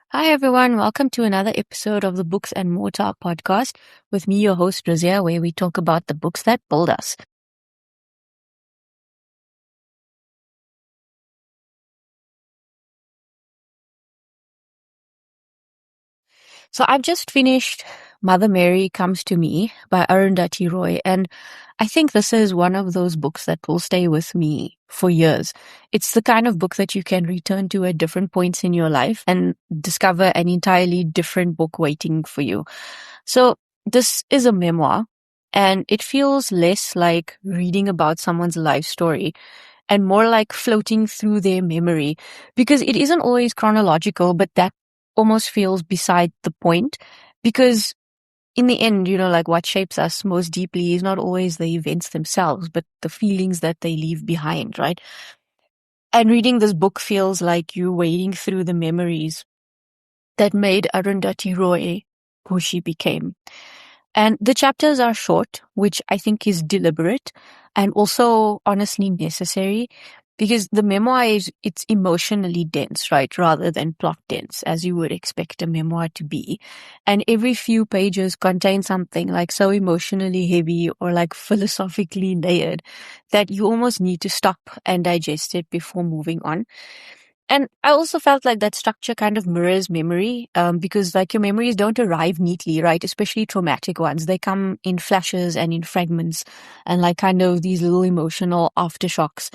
Hi, everyone. Welcome to another episode of the Books and More Talk podcast with me, your host, Razia, where we talk about the books that build us. So I've just finished Mother Mary Comes to Me by Arundhati Roy, and I think this is one of those books that will stay with me for years. It's the kind of book that you can return to at different points in your life and discover an entirely different book waiting for you. So this is a memoir, and it feels less like reading about someone's life story and more like floating through their memory, because it isn't always chronological, but that almost feels beside the point, because in the end, like what shapes us most deeply is not always the events themselves, but the feelings that they leave behind, right? And reading this book feels like you wading through the memories that made Arundhati Roy who she became. And the chapters are short, which I think is deliberate and also honestly necessary, because the memoir it's emotionally dense, right? Rather than plot dense, as you would expect a memoir to be. And every few pages contain something like so emotionally heavy or like philosophically layered that you almost need to stop and digest it before moving on. And I also felt like that structure kind of mirrors memory, because like your memories don't arrive neatly, right? Especially traumatic ones. They come in flashes and in fragments and like kind of these little emotional aftershocks.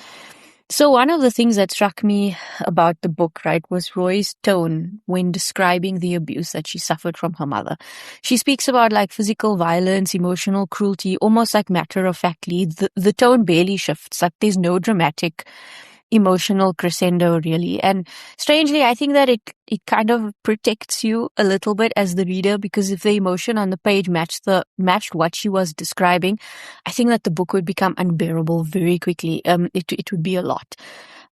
So one of the things that struck me about the book, right, was Roy's tone when describing the abuse that she suffered from her mother. She speaks about like physical violence, emotional cruelty, almost like matter of factly. The tone barely shifts. Like there's no dramatic emotional crescendo really. And strangely, I think that it kind of protects you a little bit as the reader, because if the emotion on the page matched what she was describing, I think that the book would become unbearable very quickly. It would be a lot.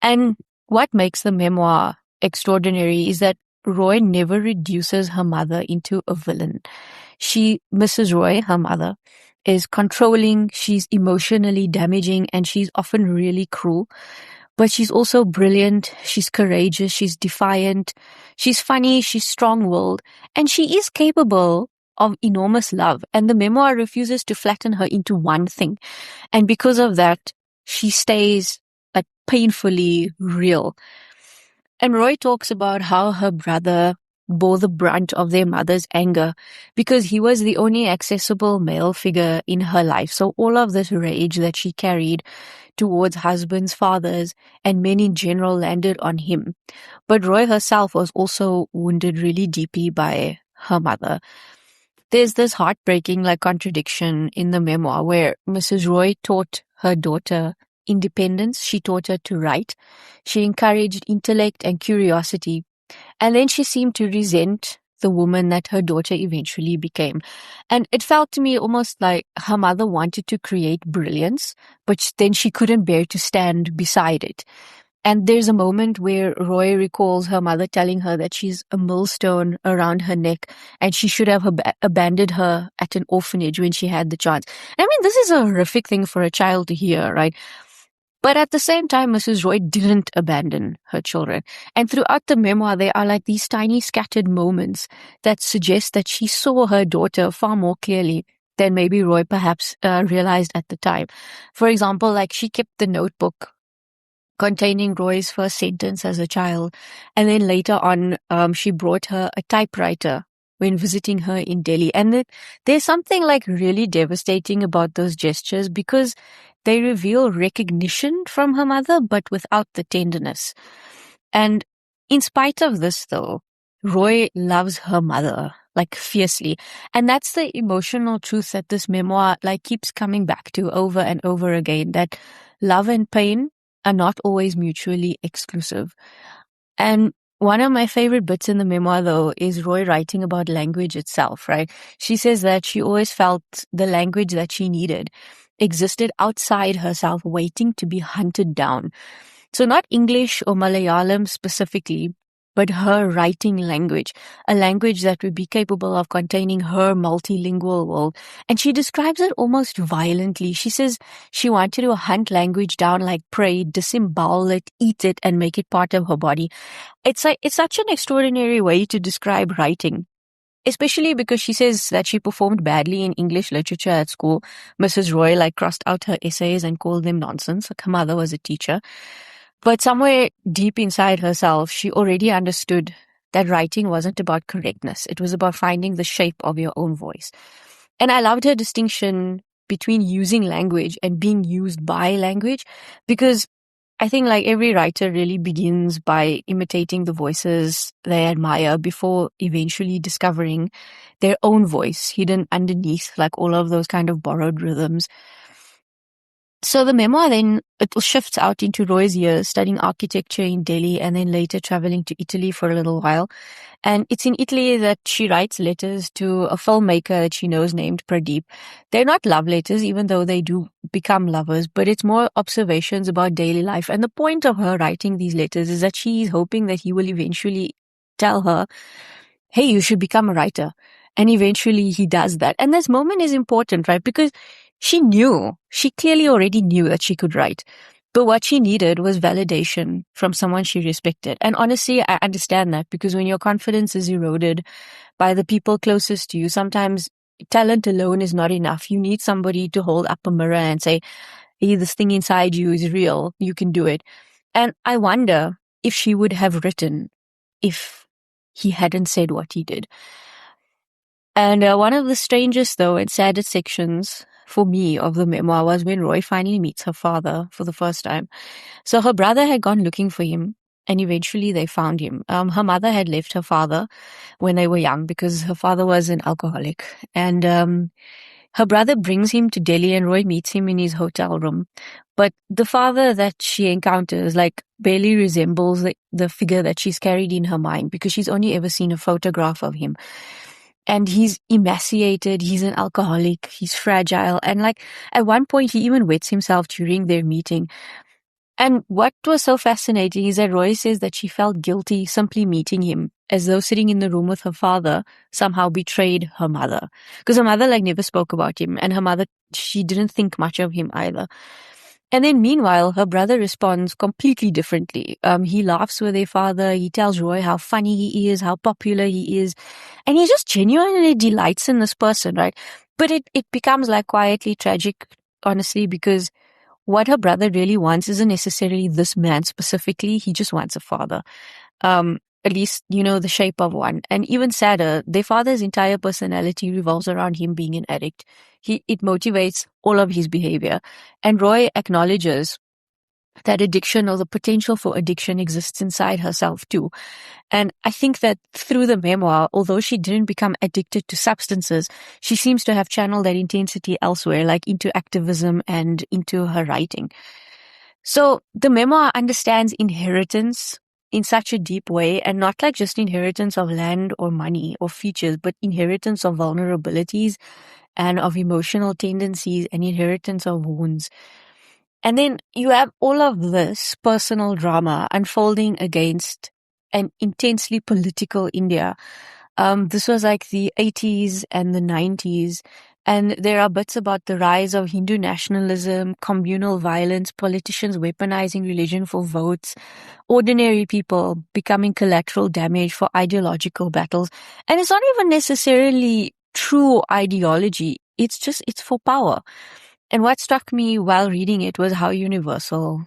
And what makes the memoir extraordinary is that Roy never reduces her mother into a villain. Mrs. Roy, her mother, is controlling, she's emotionally damaging, and she's often really cruel. But she's also brilliant, she's courageous, she's defiant, she's funny, she's strong-willed, and she is capable of enormous love. And the memoir refuses to flatten her into one thing. And because of that, she stays like painfully real. And Roy talks about how her brother bore the brunt of their mother's anger because he was the only accessible male figure in her life. So all of this rage that she carried towards husbands, fathers, and men in general landed on him. But Roy herself was also wounded really deeply by her mother. There's this heartbreaking like contradiction in the memoir where Mrs. Roy taught her daughter independence. She taught her to write. She encouraged intellect and curiosity. And then she seemed to resent the woman that her daughter eventually became. And it felt to me almost like her mother wanted to create brilliance, but then she couldn't bear to stand beside it. And there's a moment where Roy recalls her mother telling her that she's a millstone around her neck and she should have abandoned her at an orphanage when she had the chance. I mean, this is a horrific thing for a child to hear, right? But at the same time, Mrs. Roy didn't abandon her children. And throughout the memoir, there are like these tiny scattered moments that suggest that she saw her daughter far more clearly than maybe Roy perhaps realized at the time. For example, like she kept the notebook containing Roy's first sentence as a child. And then later on, she brought her a typewriter when visiting her in Delhi. And there's something like really devastating about those gestures because they reveal recognition from her mother, but without the tenderness. And in spite of this, though, Roy loves her mother like fiercely. And that's the emotional truth that this memoir like keeps coming back to over and over again, that love and pain are not always mutually exclusive. And one of my favorite bits in the memoir, though, is Roy writing about language itself, right? She says that she always felt the language that she needed existed outside herself, waiting to be hunted down. So not English or Malayalam specifically, but her writing language, a language that would be capable of containing her multilingual world. And she describes it almost violently. She says she wanted to hunt language down like prey, disembowel it, eat it, and make it part of her body. It's such an extraordinary way to describe writing. Especially because she says that she performed badly in English literature at school. Mrs. Roy crossed out her essays and called them nonsense. Her mother was a teacher. But somewhere deep inside herself, she already understood that writing wasn't about correctness. It was about finding the shape of your own voice. And I loved her distinction between using language and being used by language, because I think every writer really begins by imitating the voices they admire before eventually discovering their own voice hidden underneath all of those kind of borrowed rhythms. So the memoir then, it shifts out into Roy's years studying architecture in Delhi and then later traveling to Italy for a little while. And it's in Italy that she writes letters to a filmmaker that she knows named Pradeep. They're not love letters, even though they do become lovers, but it's more observations about daily life. And the point of her writing these letters is that she is hoping that he will eventually tell her, hey, you should become a writer. And eventually he does that. And this moment is important, right? Because she clearly already knew that she could write. But what she needed was validation from someone she respected. And honestly, I understand that, because when your confidence is eroded by the people closest to you, sometimes talent alone is not enough. You need somebody to hold up a mirror and say, hey, this thing inside you is real. You can do it. And I wonder if she would have written if he hadn't said what he did. And one of the strangest, though, and saddest sections for me of the memoir was when Roy finally meets her father for the first time. So her brother had gone looking for him, and eventually they found him. Her mother had left her father when they were young because her father was an alcoholic. And her brother brings him to Delhi, and Roy meets him in his hotel room. But the father that she encounters barely resembles the figure that she's carried in her mind, because she's only ever seen a photograph of him. And he's emaciated, he's an alcoholic, he's fragile. And at one point he even wets himself during their meeting. And what was so fascinating is that Roy says that she felt guilty simply meeting him, as though sitting in the room with her father somehow betrayed her mother. Because her mother never spoke about him, and her mother, she didn't think much of him either. And then meanwhile, her brother responds completely differently. He laughs with their father. He tells Roy how funny he is, how popular he is. And he just genuinely delights in this person, right? But it becomes quietly tragic, honestly, because what her brother really wants isn't necessarily this man specifically. He just wants a father. At least, the shape of one. And even sadder, their father's entire personality revolves around him being an addict. It motivates all of his behavior. And Roy acknowledges that addiction, or the potential for addiction, exists inside herself too. And I think that through the memoir, although she didn't become addicted to substances, she seems to have channeled that intensity elsewhere, into activism and into her writing. So the memoir understands inheritance in such a deep way, and not just inheritance of land or money or features, but inheritance of vulnerabilities and of emotional tendencies and inheritance of wounds. And then you have all of this personal drama unfolding against an intensely political India. This was the 80s and the 90s. And there are bits about the rise of Hindu nationalism, communal violence, politicians weaponizing religion for votes, ordinary people becoming collateral damage for ideological battles. And it's not even necessarily true ideology. It's for power. And what struck me while reading it was how universal,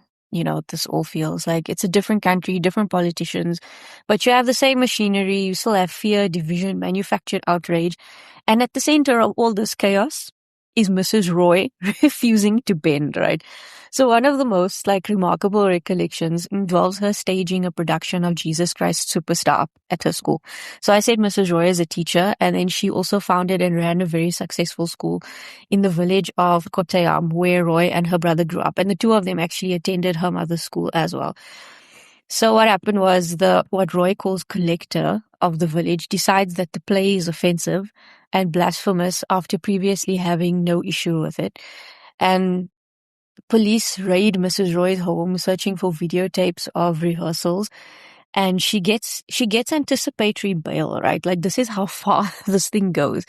this all feels. It's a different country, different politicians, but you have the same machinery. You still have fear, division, manufactured outrage. And at the center of all this chaos is Mrs. Roy refusing to bend, right? So one of the most remarkable recollections involves her staging a production of Jesus Christ Superstar at her school. So I said Mrs. Roy is a teacher, and then she also founded and ran a very successful school in the village of Kottayam, where Roy and her brother grew up. And the two of them actually attended her mother's school as well. So what happened was what Roy calls collector of the village decides that the play is offensive and blasphemous after previously having no issue with it. And police raid Mrs. Roy's home searching for videotapes of rehearsals. and she gets anticipatory bail, right? Like, this is how far this thing goes.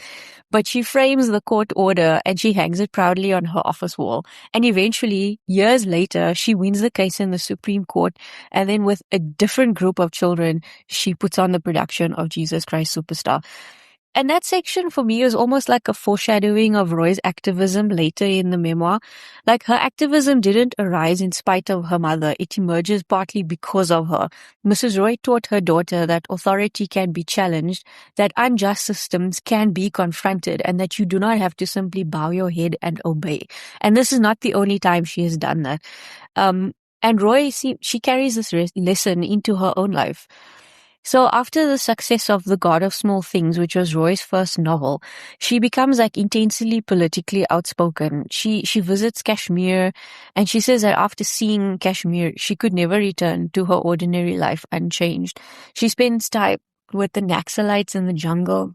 But she frames the court order and she hangs it proudly on her office wall. And eventually, years later, she wins the case in the Supreme Court. And then with a different group of children, she puts on the production of Jesus Christ Superstar. And that section for me is almost like a foreshadowing of Roy's activism later in the memoir. Like, her activism didn't arise in spite of her mother. It emerges partly because of her. Mrs. Roy taught her daughter that authority can be challenged, that unjust systems can be confronted, and that you do not have to simply bow your head and obey. And this is not the only time she has done that. And Roy, she carries this lesson into her own life. So after the success of The God of Small Things, which was Roy's first novel, she becomes like intensely politically outspoken. She visits Kashmir, and she says that after seeing Kashmir, she could never return to her ordinary life unchanged. She spends time with the Naxalites in the jungle.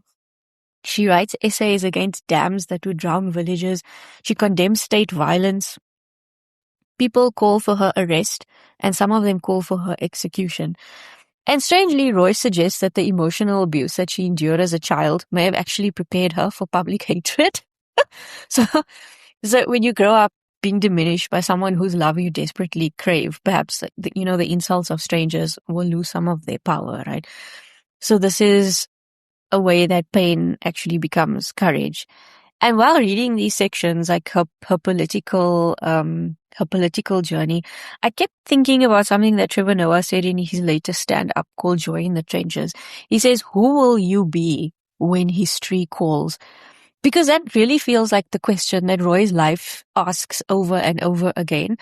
She writes essays against dams that would drown villages. She condemns state violence. People call for her arrest, and some of them call for her execution. And strangely, Roy suggests that the emotional abuse that she endured as a child may have actually prepared her for public hatred. So when you grow up being diminished by someone whose love you desperately crave, perhaps the insults of strangers will lose some of their power, right? So this is a way that pain actually becomes courage. And while reading these sections, like her political journey, I kept thinking about something that Trevor Noah said in his latest stand-up called Joy in the Trenches. He says, "Who will you be when history calls?" Because that really feels like the question that Roy's life asks over and over again.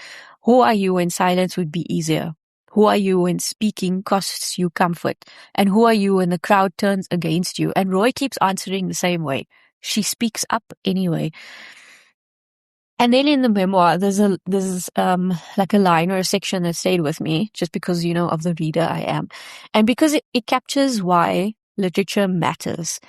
Who are you when silence would be easier? Who are you when speaking costs you comfort? And who are you when the crowd turns against you? And Roy keeps answering the same way. She speaks up anyway. And then in the memoir, there's like a line or a section that stayed with me just because, of the reader I am. And because it captures why literature matters.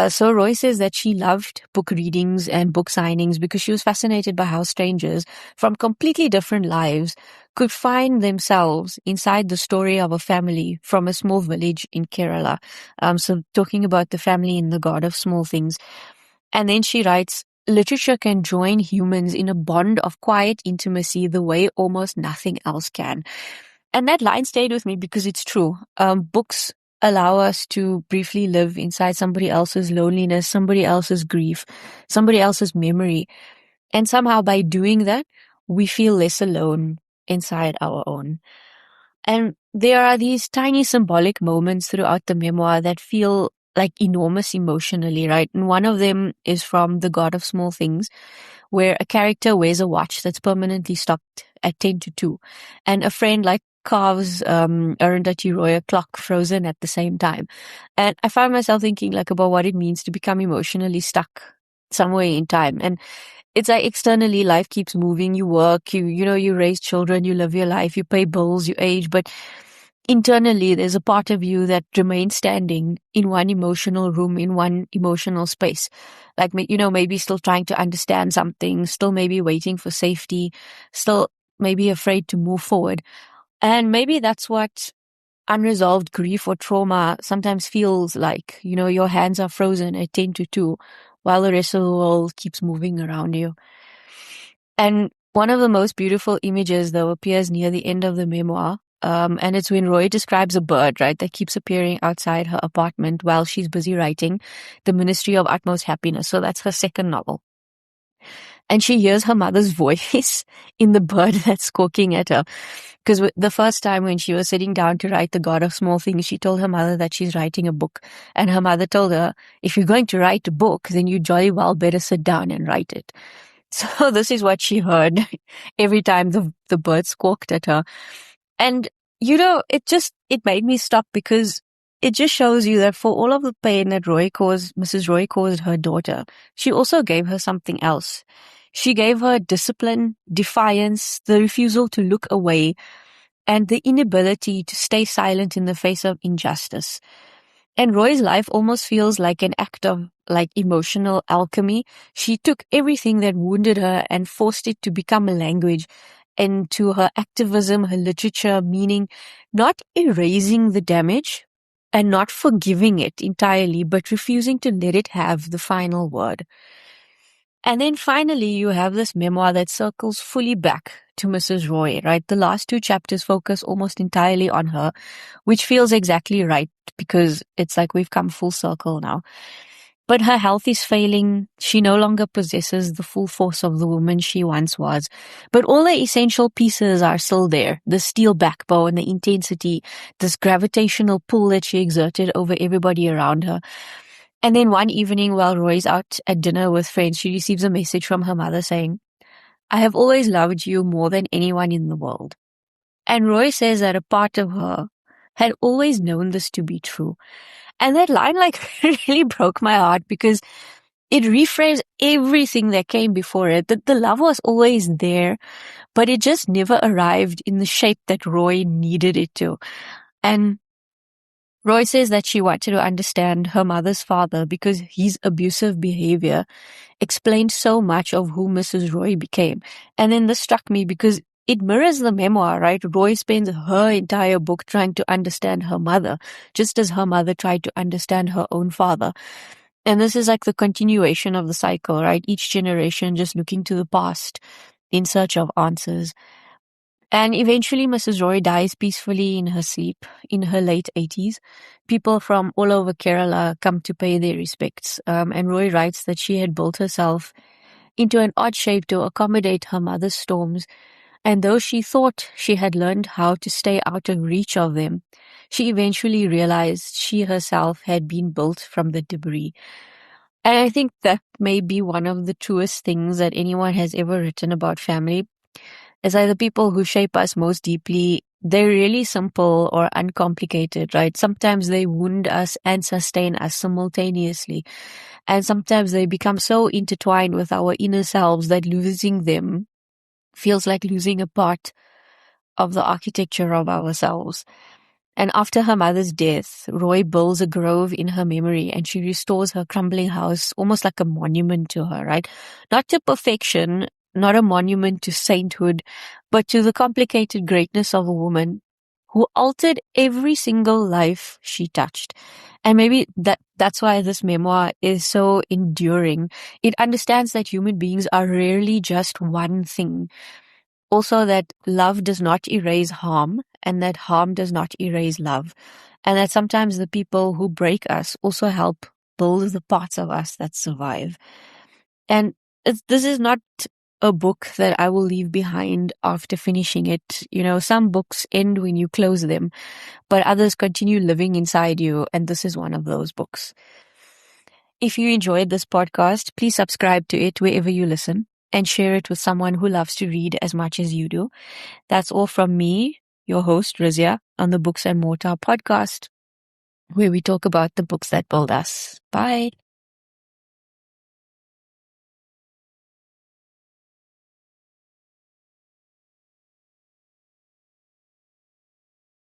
So Roy says that she loved book readings and book signings because she was fascinated by how strangers from completely different lives could find themselves inside the story of a family from a small village in Kerala. So talking about the family in The God of Small Things. And then she writes, literature can join humans in a bond of quiet intimacy the way almost nothing else can. And that line stayed with me because it's true. Books allow us to briefly live inside somebody else's loneliness, somebody else's grief, somebody else's memory. And somehow by doing that, we feel less alone inside our own. And there are these tiny symbolic moments throughout the memoir that feel like enormous emotionally, right? And one of them is from The God of Small Things, where a character wears a watch that's permanently stopped at 10 to 2. And a friend like carves Arundhati Roy a clock frozen at the same time. And I found myself thinking like about what it means to become emotionally stuck somewhere in time. And it's like externally life keeps moving, you work, you raise children, you live your life, you pay bills, you age, but internally there's a part of you that remains standing in one emotional room, in one emotional space. Like, maybe still trying to understand something, still maybe waiting for safety, still maybe afraid to move forward. And maybe that's what unresolved grief or trauma sometimes feels like. Your hands are frozen at 10 to 2 while the rest of the world keeps moving around you. And one of the most beautiful images, though, appears near the end of the memoir. And it's when Roy describes a bird, right, that keeps appearing outside her apartment while she's busy writing The Ministry of Utmost Happiness. So that's her second novel. And she hears her mother's voice in the bird that's squawking at her. Because the first time when she was sitting down to write The God of Small Things, she told her mother that she's writing a book. And her mother told her, if you're going to write a book, then you jolly well better sit down and write it. So this is what she heard every time the bird squawked at her. And, it made me stop because it just shows you that for all of the pain that Mrs. Roy caused her daughter, she also gave her something else. She gave her discipline, defiance, the refusal to look away, and the inability to stay silent in the face of injustice. And Roy's life almost feels like an act of emotional alchemy. She took everything that wounded her and forced it to become a language. and to her activism, her literature, meaning not erasing the damage and not forgiving it entirely, but refusing to let it have the final word. And then finally, you have this memoir that circles fully back to Mrs. Roy, right? The last two chapters focus almost entirely on her, which feels exactly right because it's like we've come full circle now. But her health is failing. She no longer possesses the full force of the woman she once was. But all the essential pieces are still there. The steel backbone, the intensity, this gravitational pull that she exerted over everybody around her. And then one evening while Roy's out at dinner with friends, she receives a message from her mother saying, "I have always loved you more than anyone in the world." And Roy says that a part of her had always known this to be true. And that line really broke my heart because it reframes everything that came before it. That the love was always there, but it just never arrived in the shape that Roy needed it to. And Roy says that she wanted to understand her mother's father because his abusive behavior explained so much of who Mrs. Roy became. And then this struck me because it mirrors the memoir, right? Roy spends her entire book trying to understand her mother, just as her mother tried to understand her own father. And this is like the continuation of the cycle, right? Each generation just looking to the past in search of answers. And eventually Mrs. Roy dies peacefully in her sleep in her late 80s. People from all over Kerala come to pay their respects. And Roy writes that she had built herself into an odd shape to accommodate her mother's storms. And though she thought she had learned how to stay out of reach of them, she eventually realized she herself had been built from the debris. And I think that may be one of the truest things that anyone has ever written about family. Is either people who shape us most deeply, they're really simple or uncomplicated, right? Sometimes they wound us and sustain us simultaneously. And sometimes they become so intertwined with our inner selves that losing them feels like losing a part of the architecture of ourselves. And after her mother's death, Roy builds a grove in her memory and she restores her crumbling house almost like a monument to her, right? Not to perfection, not a monument to sainthood, but to the complicated greatness of a woman who altered every single life she touched. And maybe that's why this memoir is so enduring. It understands that human beings are rarely just one thing. Also that love does not erase harm and that harm does not erase love. And that sometimes the people who break us also help build the parts of us that survive. And this is not a book that I will leave behind after finishing it. You know, some books end when you close them, but others continue living inside you. And this is one of those books. If you enjoyed this podcast, please subscribe to it wherever you listen and share it with someone who loves to read as much as you do. That's all from me, your host, Rizia, on the Books and Mortar podcast, where we talk about the books that build us. Bye.